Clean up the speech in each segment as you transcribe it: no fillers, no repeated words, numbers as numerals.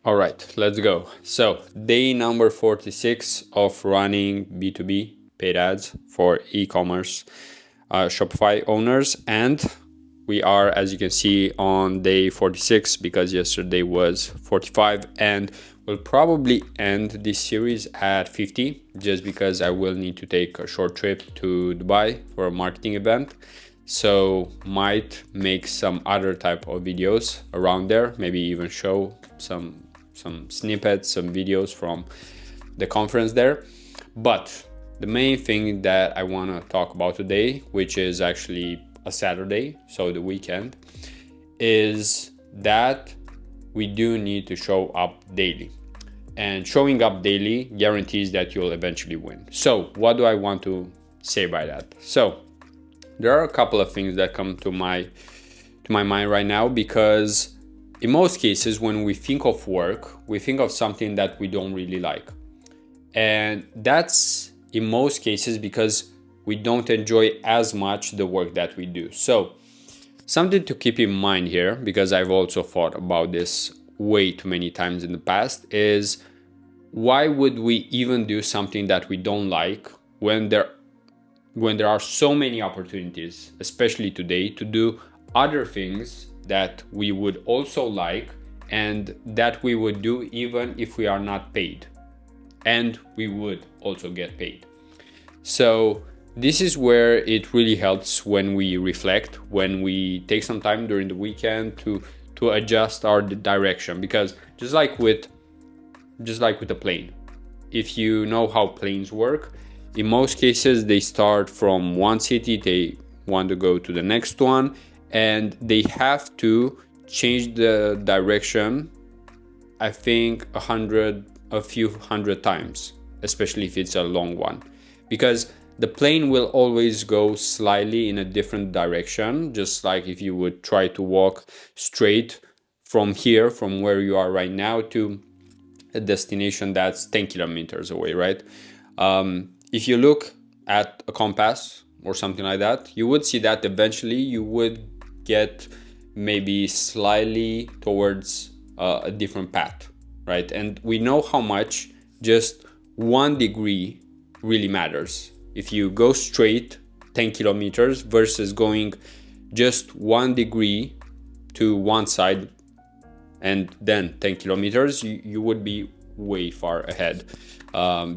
All right, let's go. So day number 46 of running B2B paid ads for e-commerce Shopify owners. And we are, as you can see, on day 46 because yesterday was 45, and we'll probably end this series at 50 just because I will need to take a short trip to Dubai for a marketing event. So might make some other type of videos around there, maybe even show some snippets, some videos from the conference there. But the main thing that I want to talk about today, which is actually a Saturday, so the weekend, is that we do need to show up daily. And showing up daily guarantees that you'll eventually win. So what do I want to say by that? So there are a couple of things that come to my mind right now, because in most cases, when we think of work, we think of something that we don't really like. And that's in most cases because we don't enjoy as much the work that we do. So something to keep in mind here, because I've also thought about this way too many times in the past, is why would we even do something that we don't like when there are so many opportunities, especially today, to do other things that we would also like and that we would do even if we are not paid, and we would also get paid. So this is where it really helps when we reflect, when we take some time during the weekend to adjust our direction, because just like with a plane, if you know how planes work, in most cases they start from one city, they want to go to the next one, and they have to change the direction, I think a few hundred times, especially if it's a long one, because the plane will always go slightly in a different direction, just like if you would try to walk straight from here, from where you are right now, to a destination that's 10 kilometers away, right? If you look at a compass or something like that, you would see that eventually you would get maybe slightly towards a different path, right? And we know how much just 1 degree really matters. If you go straight 10 kilometers versus going just 1 degree to one side and then 10 kilometers, you would be way far ahead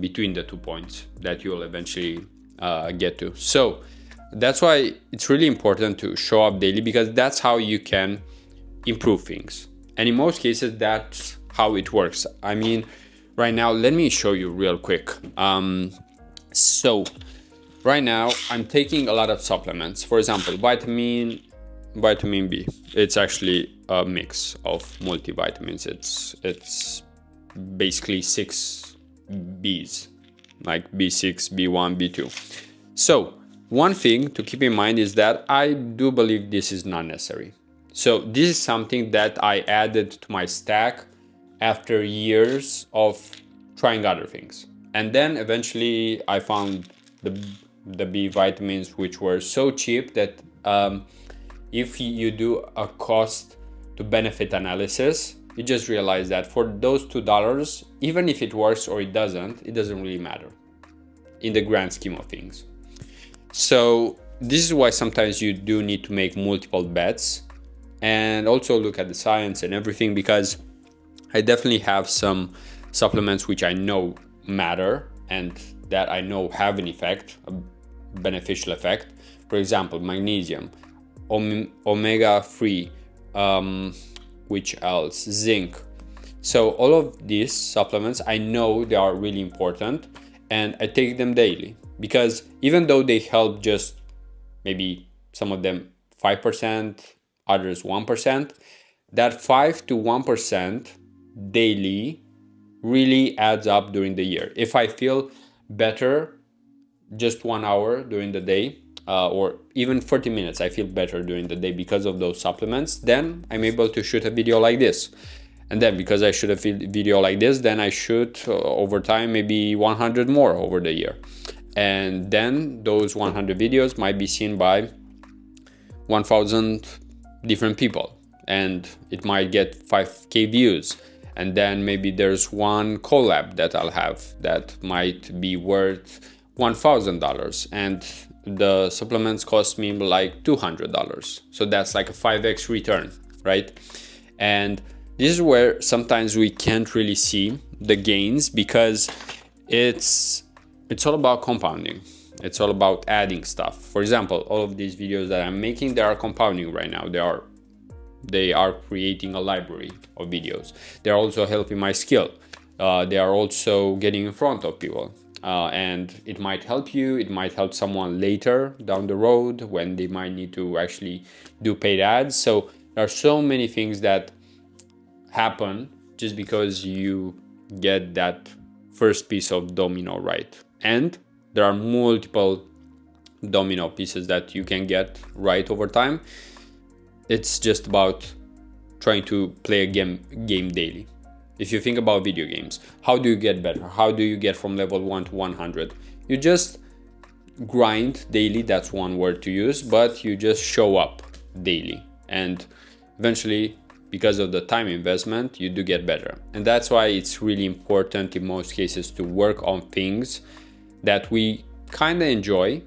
between the 2 points that you'll eventually get to. So that's why it's really important to show up daily, because that's how you can improve things. And in most cases, that's how it works. I mean, right now, let me show you real quick. So right now I'm taking a lot of supplements. For example, vitamin B. It's actually a mix of multivitamins. It's basically 6 Bs, like B6, B1, B2. So one thing to keep in mind is that I do believe this is not necessary. So this is something that I added to my stack after years of trying other things. And then eventually I found the B vitamins, which were so cheap that if you do a cost to benefit analysis, you just realize that for those $2, even if it works or it doesn't really matter in the grand scheme of things. So this is why sometimes you do need to make multiple bets and also look at the science and everything, because I definitely have some supplements which I know matter and that I know have an effect, a beneficial effect. For example, magnesium, omega-3, which else? Zinc. So all of these supplements, I know they are really important and I take them daily, because even though they help just maybe some of them 5%, others 1%, that 5 to 1% daily really adds up during the year. If I feel better just 1 hour during the day, or even 40 minutes, I feel better during the day because of those supplements, then I'm able to shoot a video like this. And then because I shoot a video like this, then I shoot over time maybe 100 more over the year. And then those 100 videos might be seen by 1,000 different people, and it might get 5K views. And then maybe there's one collab that I'll have that might be worth $1,000, and the supplements cost me like $200. So that's like a 5x return, right? And this is where sometimes we can't really see the gains, because it's all about compounding. It's all about adding stuff. For example, all of these videos that I'm making, they are compounding right now. They are creating a library of videos. They're also helping my skill. They are also getting in front of people. And it might help you. It might help someone later down the road when they might need to actually do paid ads. So there are so many things that happen just because you get that first piece of domino right. And there are multiple domino pieces that you can get right over time. It's just about trying to play a game daily. If you think about video games, how do you get better? How do you get from level 1 to 100? You just grind daily. That's one word to use, but you just show up daily. And eventually, because of the time investment, you do get better. And that's why it's really important in most cases to work on things that we kind of enjoy,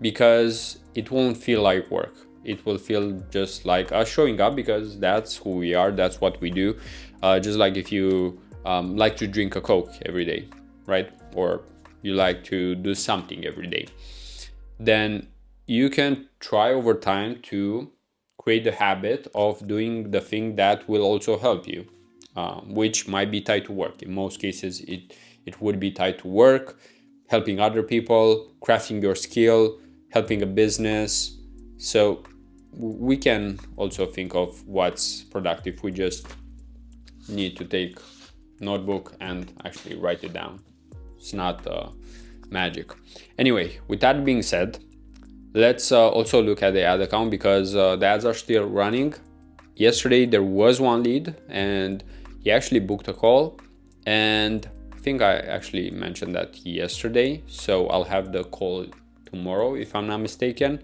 because it won't feel like work. It will feel just like us showing up, because that's who we are, that's what we do. Just like if you like to drink a Coke every day, right? Or you like to do something every day, then you can try over time to create the habit of doing the thing that will also help you, which might be tied to work. In most cases, it would be tied to work, helping other people, crafting your skill, helping a business. So we can also think of what's productive. We just need to take notebook and actually write it down. It's not magic. Anyway, with that being said, let's also look at the ad account, because the ads are still running. Yesterday there was one lead and he actually booked a call, and I think I actually mentioned that yesterday, so I'll have the call tomorrow if I'm not mistaken.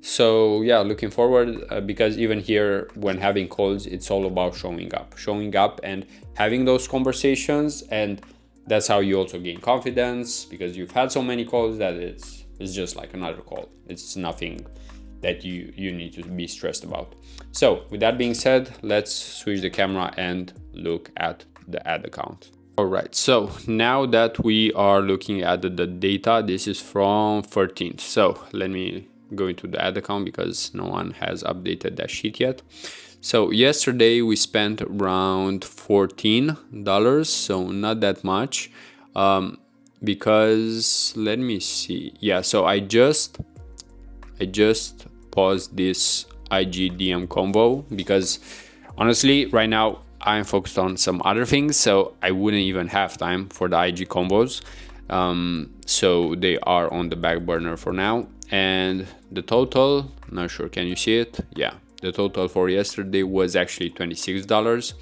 So yeah, looking forward, because even here when having calls, it's all about showing up and having those conversations, and that's how you also gain confidence, because you've had so many calls that it's just like another call. It's nothing that you need to be stressed about. So with that being said, let's switch the camera and look at the ad account. All right, so now that we are looking at the data, this is from 13th. So let me go into the ad account because no one has updated that sheet yet. So yesterday we spent around $14, so not that much, because let me see. Yeah, so I just paused this IG DM combo because honestly right now I'm focused on some other things, so I wouldn't even have time for the IG combos. So they are on the back burner for now. And the total, not sure, can you see it? Yeah, the total for yesterday was actually $26,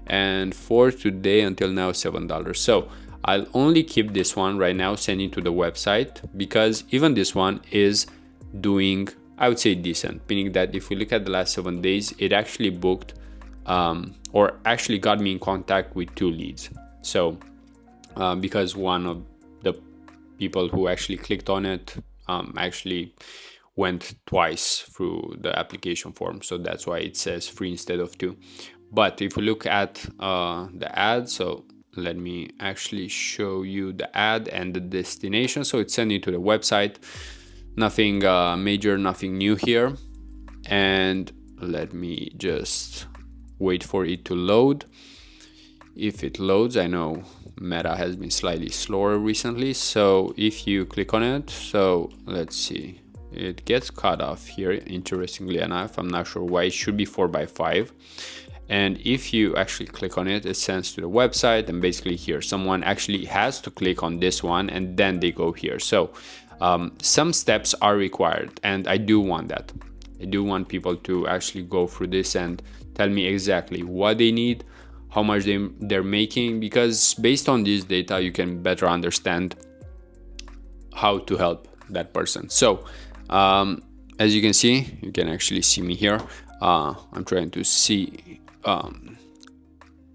and for today until now $7. So I'll only keep this one right now, sending to the website, because even this one is doing, I would say, decent, meaning that if we look at the last 7 days, it actually booked or actually got me in contact with 2 leads. So because one of the people who actually clicked on it actually went twice through the application form, so that's why it says 3 instead of 2. But if we look at the ad, so let me actually show you the ad and the destination. So it's sending to the website, nothing major, nothing new here. And let me just wait for it to load. If it loads, I know Meta has been slightly slower recently, so if you click on it, so let's see, it gets cut off here, interestingly enough. I'm not sure why. It should be 4x5, and if you actually click on it, it sends to the website, and basically here someone actually has to click on this one and then they go here. So some steps are required, and I do want that. I do want people to actually go through this and tell me exactly what they need, how much they're making, because based on this data you can better understand how to help that person. So as you can see, you can actually see me here. I'm trying to see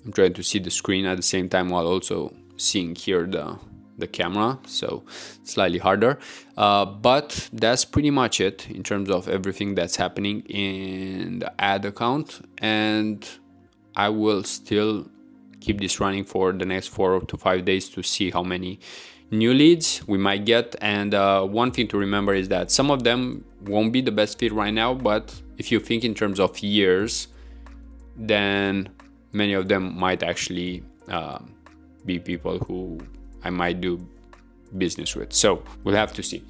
I'm trying to see the screen at the same time while also seeing here the camera, so slightly harder. But that's pretty much it in terms of everything that's happening in the ad account. And I will still keep this running for the next 4 to 5 days to see how many new leads we might get. And one thing to remember is that some of them won't be the best fit right now, but if you think in terms of years, then many of them might actually be people who I might do business with. So we'll have to see.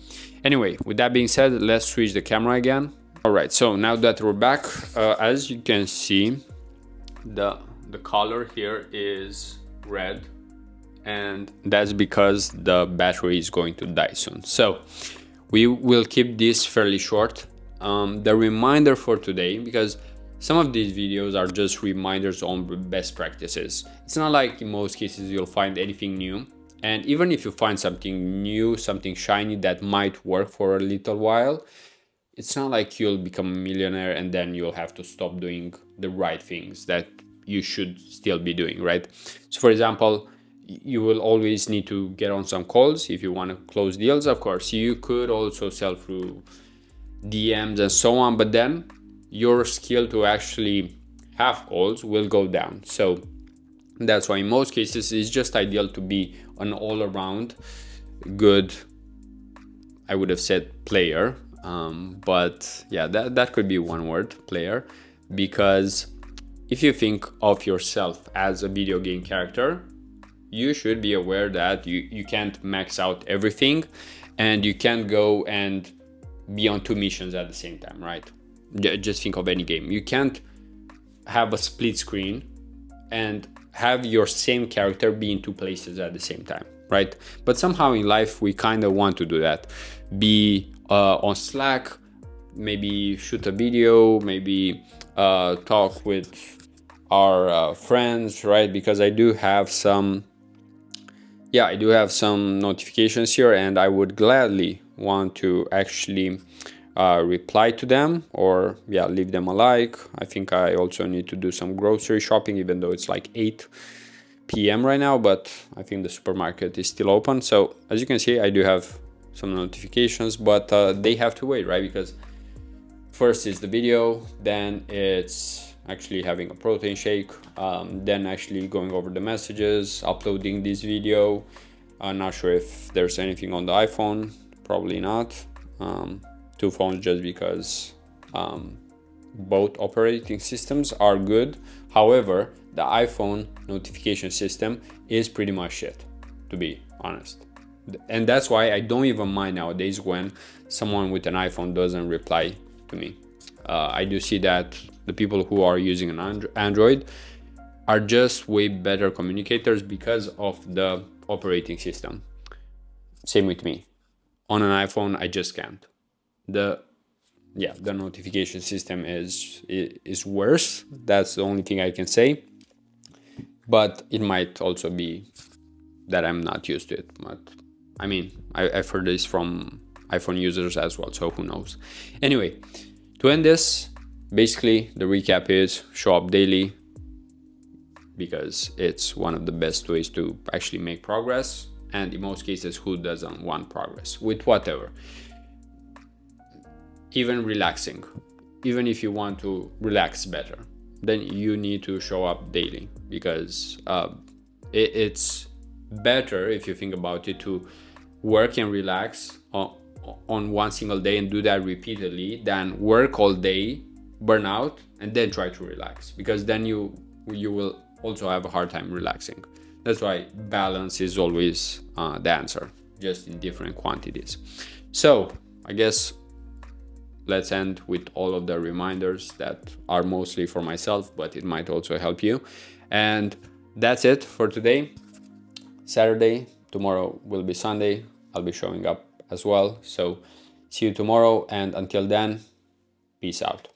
Anyway, with that being said, let's switch the camera again. All right, so now that we're back, as you can see, the color here is red, and that's because the battery is going to die soon. So we will keep this fairly short. The reminder for today, because some of these videos are just reminders on best practices. It's not like in most cases you'll find anything new. And even if you find something new, something shiny that might work for a little while, it's not like you'll become a millionaire and then you'll have to stop doing the right things that you should still be doing, right? So for example, you will always need to get on some calls if you want to close deals. Of course, you could also sell through DMs and so on, but then your skill to actually have calls will go down. So that's why in most cases it's just ideal to be an all-around good, I would have said player, but yeah, that could be one word, player, because if you think of yourself as a video game character, you should be aware that you can't max out everything, and you can't go and be on 2 missions at the same time, right? Just think of any game. You can't have a split screen and have your same character be in 2 places at the same time, right? But somehow in life we kind of want to do that. Be on Slack, maybe shoot a video, maybe talk with our friends, right? Because I do have some notifications here, and I would gladly want to actually reply to them, or leave them a like. I think I also need to do some grocery shopping, even though it's like 8 p.m. right now, but I think the supermarket is still open. So as you can see, I do have some notifications, but they have to wait, right? Because first is the video, then it's actually having a protein shake, then actually going over the messages, uploading this video. I'm not sure if there's anything on the iPhone, probably not. 2 phones, just because both operating systems are good. However, the iPhone notification system is pretty much shit, to be honest. And that's why I don't even mind nowadays when someone with an iPhone doesn't reply to me. I do see that the people who are using an Android are just way better communicators because of the operating system. Same with me. On an iPhone, I just can't. The notification system is worse. That's the only thing I can say. But it might also be that I'm not used to it. But I mean, I've heard this from iPhone users as well, so who knows. Anyway, to end this, basically the recap is show up daily, because it's one of the best ways to actually make progress. And in most cases, who doesn't want progress with whatever? Even relaxing, even if you want to relax better, then you need to show up daily, because it's better, if you think about it, to work and relax on one single day and do that repeatedly than work all day, burn out, and then try to relax, because then you will also have a hard time relaxing. That's why balance is always the answer, just in different quantities. So I guess let's end with all of the reminders that are mostly for myself, but it might also help you. And that's it for today. Saturday, tomorrow will be Sunday. I'll be showing up as well. So see you tomorrow, and until then, peace out.